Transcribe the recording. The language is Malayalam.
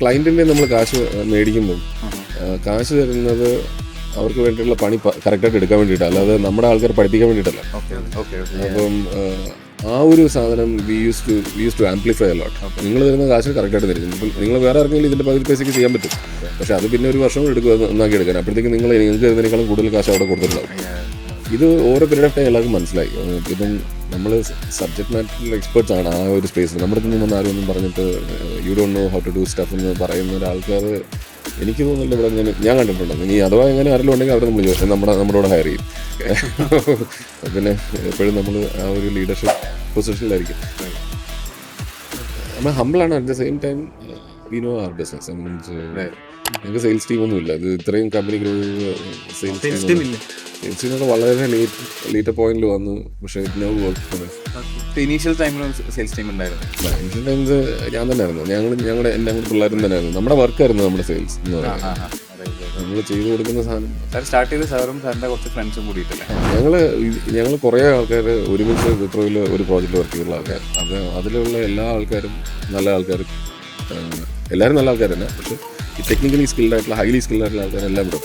ക്ലയൻറ്റിൻ്റെ നമ്മൾ കാശ് മേടിക്കുമ്പം കാശ് തരുന്നത് അവർക്ക് വേണ്ടിയിട്ടുള്ള പണി കറക്റ്റായിട്ട് എടുക്കാൻ വേണ്ടിയിട്ടാണ്, അല്ലാതെ നമ്മുടെ ആൾക്കാർ പഠിപ്പിക്കാൻ വേണ്ടിയിട്ടല്ല. അപ്പം ആ ഒരു സാധനം we use to amplify a lot. നിങ്ങൾ തരുന്ന കാശ് കറക്റ്റായിട്ട് തരും. ഇപ്പം നിങ്ങൾ വേറെ ആർക്കെങ്കിലും ഇതിൻ്റെ പകുതി പൈസയ്ക്ക് ചെയ്യാൻ പറ്റും, പക്ഷേ അത് പിന്നെ ഒരു വർഷം എടുക്കുക നന്നാക്കി എടുക്കാൻ. അപ്പോഴത്തേക്ക് നിങ്ങൾക്ക് തരുന്നതിനേക്കാളും കൂടുതൽ കാശ് അവിടെ കൊടുത്തിട്ടുണ്ടാവും. ഇത് ഓരോ പീരീഡ് ഓഫ് ടൈം എല്ലാവർക്കും മനസ്സിലായി. ഇപ്പം നമ്മൾ സബ്ജക്ട് മാറ്ററിൽ എക്സ്പേർട്സ് ആണ് ആ ഒരു സ്പേസിൽ. നമ്മുടെ അടുത്ത് നിന്ന് ആരും ഒന്നും പറഞ്ഞിട്ട് you don't know how to do stuff എന്ന് പറയുന്ന ഒരാൾക്കാർ എനിക്ക് തോന്നുന്നില്ല ഇവിടെ ഞാൻ കണ്ടിട്ടുണ്ടോ. ഇനി അഥവാ എങ്ങനെ ആരെങ്കിലും ഉണ്ടെങ്കിൽ അവർ നമ്മുടെ കൂടെ ഹയർ ചെയ്യും. പിന്നെ എപ്പോഴും നമ്മൾ ആ ഒരു ലീഡർഷിപ്പ് പൊസിഷനിലായിരിക്കും. നമ്മൾ ഹംബിളാണ്. At the same time we know our business. ഞങ്ങൾക്ക് സെയിൽസ് ടീമൊന്നുമില്ല. ഇത് ഇത്രയും കമ്പനി സെയിൽസ് ടീമൊക്കെ വളരെ ലേറ്റ് പോയിന്റിൽ വന്നു. പക്ഷേ ഇനീഷ്യൽ ടൈമിൽ സെയിൽസ് ടീം ഉണ്ടായിരുന്നു. ഇനീഷ്യൽ ടൈംസ് ഞാൻ തന്നെ ആയിരുന്നു. എൻ്റെ പിള്ളേരും തന്നെ ആയിരുന്നു. നമ്മുടെ വർക്കായിരുന്നു നമ്മുടെ സെയിൽസ് എന്ന് പറയുന്നത്. നമ്മൾ ചെയ്തു കൊടുക്കുന്ന സാധനം സ്റ്റാർട്ട് ചെയ്ത് സാറും സാറിൻ്റെ കുറച്ച് ഫ്രണ്ട്സും കൂടിയിട്ടില്ല. ഞങ്ങൾ കുറേ ആൾക്കാർ ഒരുമിച്ച് വിപ്രോയിൽ ഒരു പ്രോജക്റ്റ് വർക്ക് ചെയ്തുള്ള ആൾക്കാർ. അപ്പോൾ അതിലുള്ള എല്ലാ ആൾക്കാരും നല്ല ആൾക്കാർ, എല്ലാവരും നല്ല ആൾക്കാർ തന്നെ. പക്ഷേ ഈ ടെക്നിക്കലി സ്കിൽഡ് ആയിട്ടുള്ള ഹൈലി സ്കിൽഡ് ആയിട്ടുള്ള ആൾക്കാരെല്ലാം ഇവിടെ